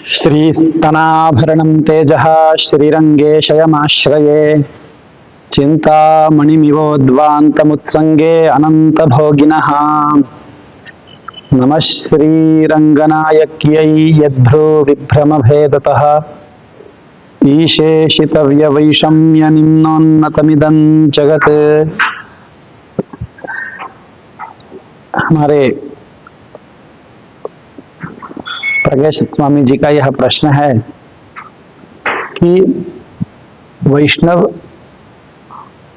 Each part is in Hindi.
श्रीस्तनाभरणं तेजः श्रीरङ्गे शयमाश्रये चिन्तामणिमिवोद्वान्तमुत्सङ्गे अनन्तभोगिनः नमः श्रीरङ्गनायक्यै यद्भ्रूविभ्रमभेदतः ईशेषितव्यवैषम्यनिम्नोन्नतमिदं जगत्। हमारे प्रज्ञेश स्वामी जी का यह प्रश्न है कि वैष्णव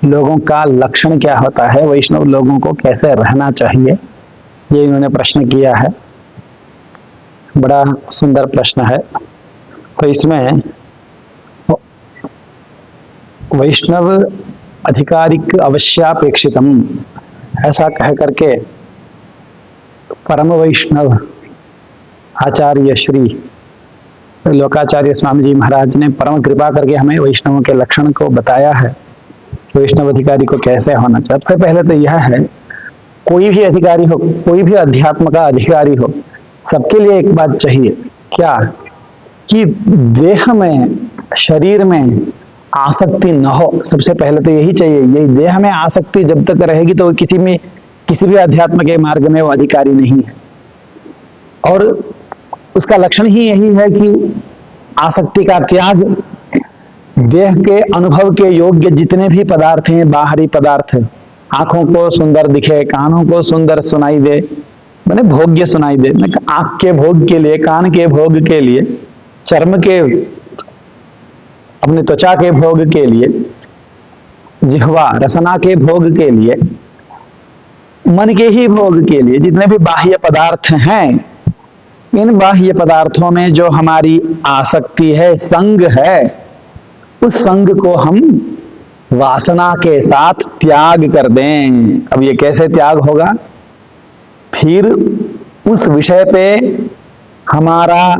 लोगों का लक्षण क्या होता है, वैष्णव लोगों को कैसे रहना चाहिए, ये इन्होंने प्रश्न किया है। बड़ा सुंदर प्रश्न है। तो इसमें वैष्णव अधिकारिक अवश्यापेक्षितम ऐसा कह करके परम वैष्णव आचार्य श्री लोकाचार्य स्वामी जी महाराज ने परम कृपा करके हमें वैष्णवों के लक्षण को बताया है। वैष्णव अधिकारी को कैसे होना चाहिए। सबसे पहले तो यह है, कोई भी अधिकारी हो, कोई भी अध्यात्म का अधिकारी हो, सबके लिए एक बात चाहिए, क्या कि देह में, शरीर में आसक्ति न हो। सबसे पहले तो यही चाहिए। यही देह में आसक्ति जब तक रहेगी तो किसी भी अध्यात्म के मार्ग में वो अधिकारी नहीं है। और उसका लक्षण ही यही है कि आसक्ति का त्याग, देह के अनुभव के योग्य जितने भी पदार्थ हैं, बाहरी पदार्थ, आंखों को सुंदर दिखे, कानों को सुंदर सुनाई दे, माने भोग्य सुनाई दे, आंख के भोग के लिए, कान के भोग के लिए, चर्म के, अपने त्वचा के भोग के लिए, जिह्वा रसना के भोग के लिए, मन के ही भोग के लिए जितने भी बाह्य पदार्थ हैं, इन बाह्य पदार्थों में जो हमारी आसक्ति है, संग है, उस संग को हम वासना के साथ त्याग कर दें। अब ये कैसे त्याग होगा? फिर उस विषय पे हमारा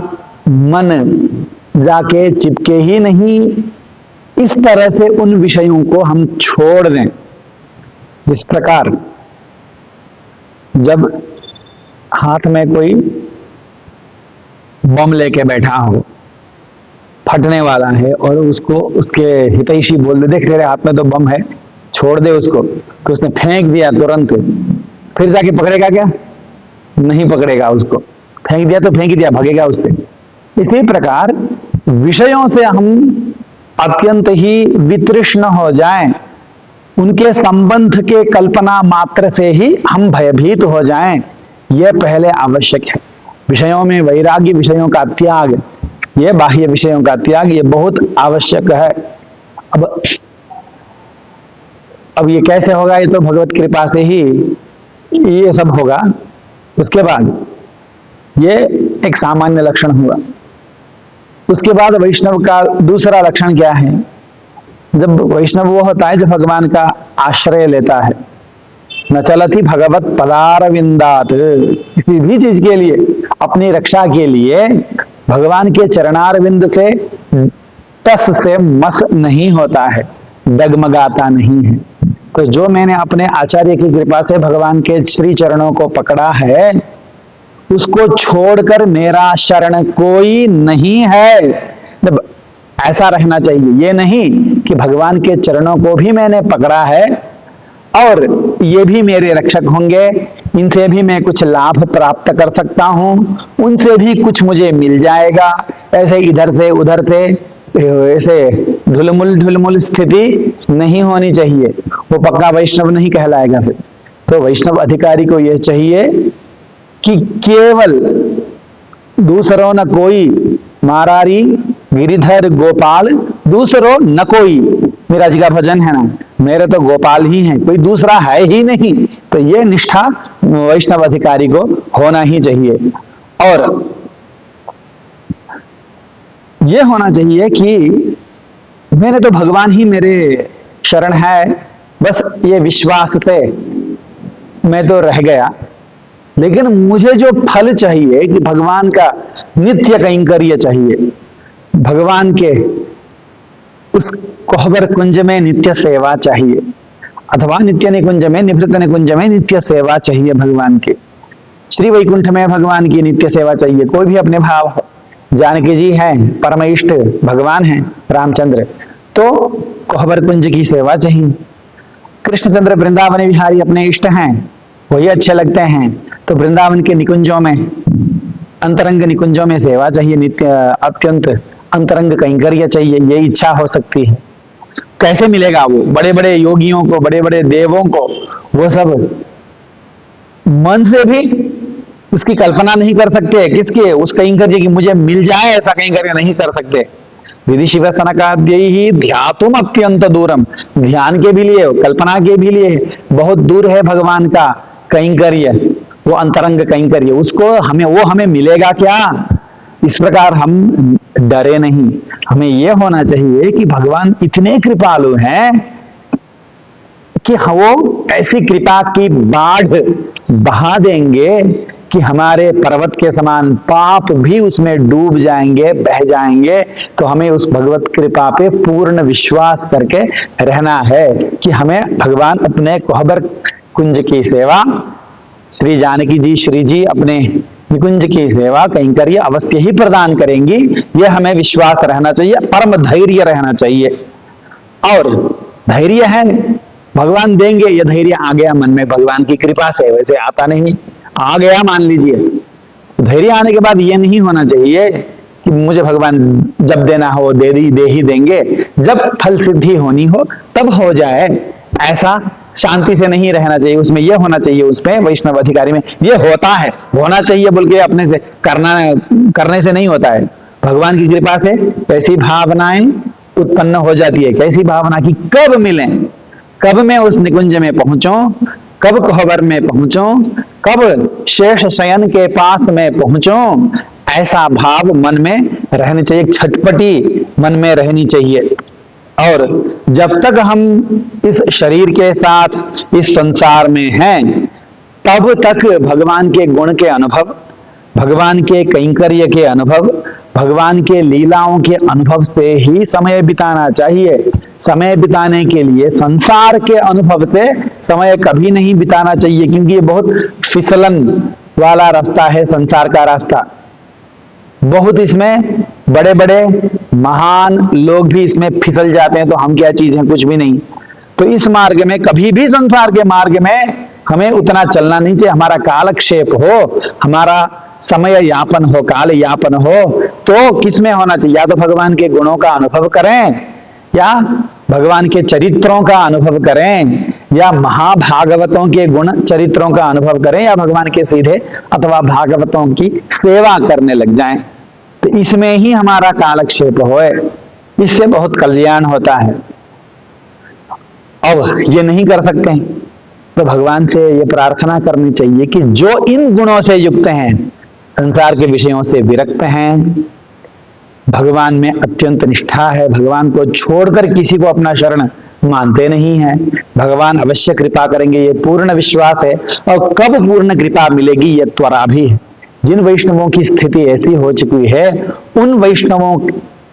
मन जाके चिपके ही नहीं, इस तरह से उन विषयों को हम छोड़ दें। जिस प्रकार जब हाथ में कोई बम लेके बैठा हो, फटने वाला है, और उसको उसके हितैषी बोल दे, देख तेरे हाथ में तो बम है, छोड़ दे उसको, तो उसने फेंक दिया तुरंत, फिर जाके पकड़ेगा क्या? नहीं पकड़ेगा उसको। फेंक दिया तो फेंक दिया, भगेगा उससे। इसी प्रकार विषयों से हम अत्यंत ही वितृष्ण हो जाएं, उनके संबंध के कल्पना मात्र से ही हम भयभीत हो जाएं, यह पहले आवश्यक है। विषयों में वैराग्य, विषयों का त्याग, ये बाह्य विषयों का त्याग, ये बहुत आवश्यक है। अब ये कैसे होगा? ये तो भगवत कृपा से ही ये सब होगा। उसके बाद ये एक सामान्य लक्षण हुआ। उसके बाद वैष्णव का दूसरा लक्षण क्या है? जब वैष्णव वो होता है जो भगवान का आश्रय लेता है। न चलती भगवत पदारविंदात, किसी भी चीज के लिए, अपनी रक्षा के लिए भगवान के चरणारविंद से टस से मस नहीं होता है, डगमगाता नहीं है। तो जो मैंने अपने आचार्य की कृपा से भगवान के श्री चरणों को पकड़ा है, उसको छोड़कर मेरा शरण कोई नहीं है। ऐसा रहना चाहिए। ये नहीं कि भगवान के चरणों को भी मैंने पकड़ा है और ये भी मेरे रक्षक होंगे, इनसे भी मैं कुछ लाभ प्राप्त कर सकता हूं, उनसे भी कुछ मुझे मिल जाएगा, ऐसे इधर से उधर से ऐसे ढुलमुल स्थिति नहीं होनी चाहिए। वो पक्का वैष्णव नहीं कहलाएगा फिर। तो वैष्णव अधिकारी को यह चाहिए कि केवल दूसरों न कोई, मारारी गिरिधर गोपाल दूसरों न कोई, मेरा जी का भजन है ना, मेरे तो गोपाल ही हैं, कोई दूसरा है ही नहीं। तो ये निष्ठा वैष्णव अधिकारी को होना ही चाहिए। और ये होना चाहिए कि मेरे तो भगवान ही मेरे शरण है, बस ये विश्वास से मैं तो रह गया। लेकिन मुझे जो फल चाहिए कि भगवान का नित्य कैंकर्य चाहिए, भगवान के उस कोहबर कुंज में नित्य सेवा चाहिए, अथवा नित्य निकुंज में, निवृत्त निकुंज में नित्य सेवा चाहिए भगवान की। श्री वैकुंठ में भगवान की नित्य सेवा चाहिए। कोई भी अपने भाव हो, जानकी जी हैं, परम इष्ट भगवान हैं रामचंद्र, तो कोहबर कुंज की सेवा चाहिए। कृष्णचंद्र वृंदावन विहारी अपने इष्ट हैं, वही अच्छे लगते हैं, तो वृंदावन के निकुंजों में, अंतरंग निकुंजों में सेवा चाहिए, नित्य अत्यंत अंतरंग कैंकर्य चाहिए, ये इच्छा हो सकती है। कैसे मिलेगा? वो बड़े बड़े योगियों को, बड़े बड़े देवों को, वो सब मन से भी उसकी कल्पना नहीं कर सकते। किसके? उस कैंकर्य की मुझे मिल जाए, ऐसा कैंकर्य नहीं कर सकते। विधि शिव सनकाद्यै ही ध्यातुम अत्यंत दूरम, ध्यान के भी लिए, कल्पना के भी लिए बहुत दूर है भगवान का कैंकर्य, वो अंतरंग कैंकर्य। उसको हमें, वो हमें मिलेगा क्या? इस प्रकार हम डरे नहीं। हमें यह होना चाहिए कि भगवान इतने कृपालु हैं कि वो ऐसी कृपा की बाढ़ बहा देंगे कि हमारे पर्वत के समान पाप भी उसमें डूब जाएंगे, बह जाएंगे। तो हमें उस भगवत कृपा पे पूर्ण विश्वास करके रहना है कि हमें भगवान अपने कोहबर कुंज की सेवा, श्री जानकी जी, श्री जी अपने निकुंज की सेवा कैंकर्य अवश्य ही प्रदान करेंगी। यह हमें विश्वास रहना चाहिए, परम धैर्य रहना चाहिए। और धैर्य है, भगवान देंगे, यह धैर्य आ गया मन में भगवान की कृपा से, वैसे आता नहीं, आ गया मान लीजिए। धैर्य आने के बाद यह नहीं होना चाहिए कि मुझे भगवान जब देना हो दे ही देंगे, जब फल सिद्धि होनी हो तब हो जाए, ऐसा शांति से नहीं रहना चाहिए। उसमें यह होना चाहिए, उसमें वैष्णव अधिकारी में यह होता है, होना चाहिए बोल के अपने से करने से नहीं होता है। भगवान की कृपा से ऐसी भावनाएं उत्पन्न हो जाती है। कैसी भावना? की कब मिले, कब मैं उस निकुंज में पहुंचूं, कब कोहबर में पहुंचूं, कब शेष शयन के पास में पहुंचूं, ऐसा भाव मन में रहनी चाहिए, छटपटी मन में रहनी चाहिए। और जब तक हम इस शरीर के साथ इस संसार में हैं, तब तक भगवान के गुण के अनुभव, भगवान के कैंकर्य के अनुभव, भगवान के लीलाओं के अनुभव से ही समय बिताना चाहिए। समय बिताने के लिए संसार के अनुभव से समय कभी नहीं बिताना चाहिए, क्योंकि ये बहुत फिसलन वाला रास्ता है संसार का रास्ता। बहुत इसमें बड़े बड़े महान लोग भी इसमें फिसल जाते हैं, तो हम क्या चीज हैं? कुछ भी नहीं। तो इस मार्ग में कभी भी, संसार के मार्ग में हमें उतना चलना नहीं चाहिए। हमारा कालक्षेप हो, हमारा समय यापन हो, काल यापन हो, तो किसमें होना चाहिए? या तो भगवान के गुणों का अनुभव करें, या भगवान के चरित्रों का अनुभव करें, या महाभागवतों के गुण चरित्रों का अनुभव करें, या भगवान के सीधे अथवा भागवतों की सेवा करने लग जाएं। तो इसमें ही हमारा कालक्षेप होए, इससे बहुत कल्याण होता है। अब ये नहीं कर सकते हैं तो भगवान से ये प्रार्थना करनी चाहिए कि जो इन गुणों से युक्त हैं, संसार के विषयों से विरक्त हैं, भगवान में अत्यंत निष्ठा है, भगवान को छोड़कर किसी को अपना शरण मानते नहीं हैं, भगवान अवश्य कृपा करेंगे, ये पूर्ण विश्वास है। और कब पूर्ण कृपा मिलेगी, ये त्वरा भी है। जिन वैष्णवों की स्थिति ऐसी हो चुकी है, उन वैष्णवों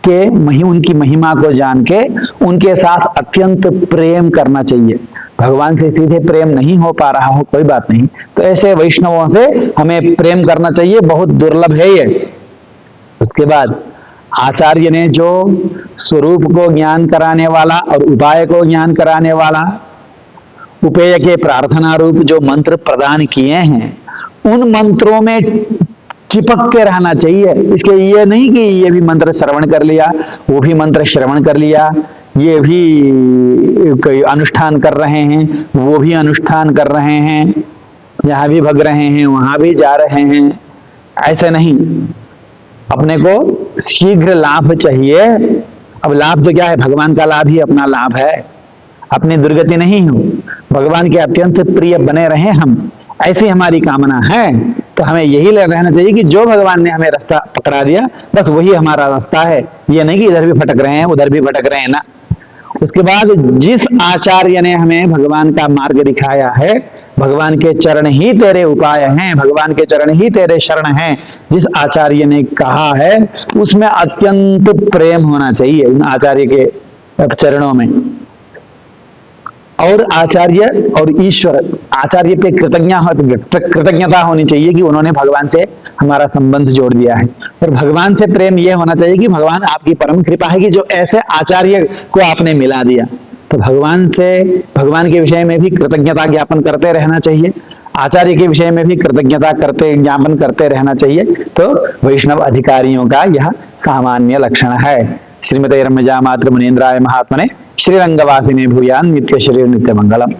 के उनकी महिमा को जान के उनके साथ अत्यंत प्रेम करना चाहिए। भगवान से सीधे प्रेम नहीं हो पा रहा हो, कोई बात नहीं, तो ऐसे वैष्णवों से हमें प्रेम करना चाहिए, बहुत दुर्लभ है ये। उसके बाद आचार्य ने जो स्वरूप को ज्ञान कराने वाला और उपाय को ज्ञान कराने वाला, उपेय के प्रार्थना रूप जो मंत्र प्रदान किए हैं, उन मंत्रों में चिपक के रहना चाहिए। इसके ये नहीं कि ये भी मंत्र श्रवण कर लिया, वो भी मंत्र श्रवण कर लिया, ये भी कोई अनुष्ठान कर रहे हैं, वो भी अनुष्ठान कर रहे हैं, यहाँ भी भग रहे हैं, वहां भी जा रहे हैं, ऐसे नहीं। अपने को शीघ्र लाभ चाहिए। अब लाभ तो क्या है? भगवान का लाभ ही अपना लाभ है, अपनी दुर्गति नहीं हो, भगवान के अत्यंत प्रिय बने रहे हम, ऐसी हमारी कामना है। तो हमें यही रहना चाहिए कि जो भगवान ने हमें रास्ता पकड़ा दिया, बस वही हमारा रास्ता है। ये नहीं कि इधर भी भटक रहे हैं, उधर भी भटक रहे हैं ना। उसके बाद जिस आचार्य ने हमें भगवान का मार्ग दिखाया है, भगवान के चरण ही तेरे उपाय हैं, भगवान के चरण ही तेरे शरण हैं, जिस आचार्य ने कहा है, उसमें अत्यंत प्रेम होना चाहिए उन आचार्य के चरणों में। और आचार्य और ईश्वर, आचार्य पे कृतज्ञता होनी चाहिए कि उन्होंने भगवान से हमारा संबंध जोड़ दिया है, और भगवान से प्रेम यह होना चाहिए कि भगवान आपकी परम कृपा है कि जो ऐसे आचार्य को आपने मिला दिया। तो भगवान से, भगवान के विषय में भी कृतज्ञता ज्ञापन करते रहना चाहिए, आचार्य के विषय में भी कृतज्ञता ज्ञापन करते रहना चाहिए। तो वैष्णव अधिकारियों का यह सामान्य लक्षण है। श्रीमते रम्यजा मातृ मुनीन्द्राय महात्मने श्रीरंगवासिने भूयान नित्य श्री नित्य मंगलम।